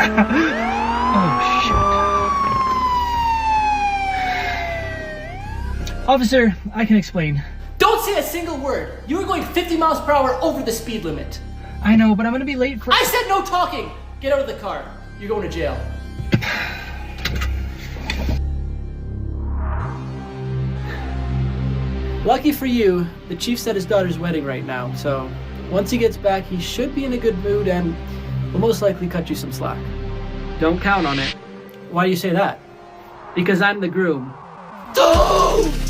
shit. Officer, I can explain. Don't say a single word. You were going 50 miles per hour over the speed limit. I know, but I'm gonna be late for... I said no talking! Get out of the car. You're going to jail. Lucky for you, the chief's at his daughter's wedding right now, so once he gets back, he should be in a good mood and will most likely cut you some slack. Don't count on it. Why do you say that? Because I'm the groom. Oh!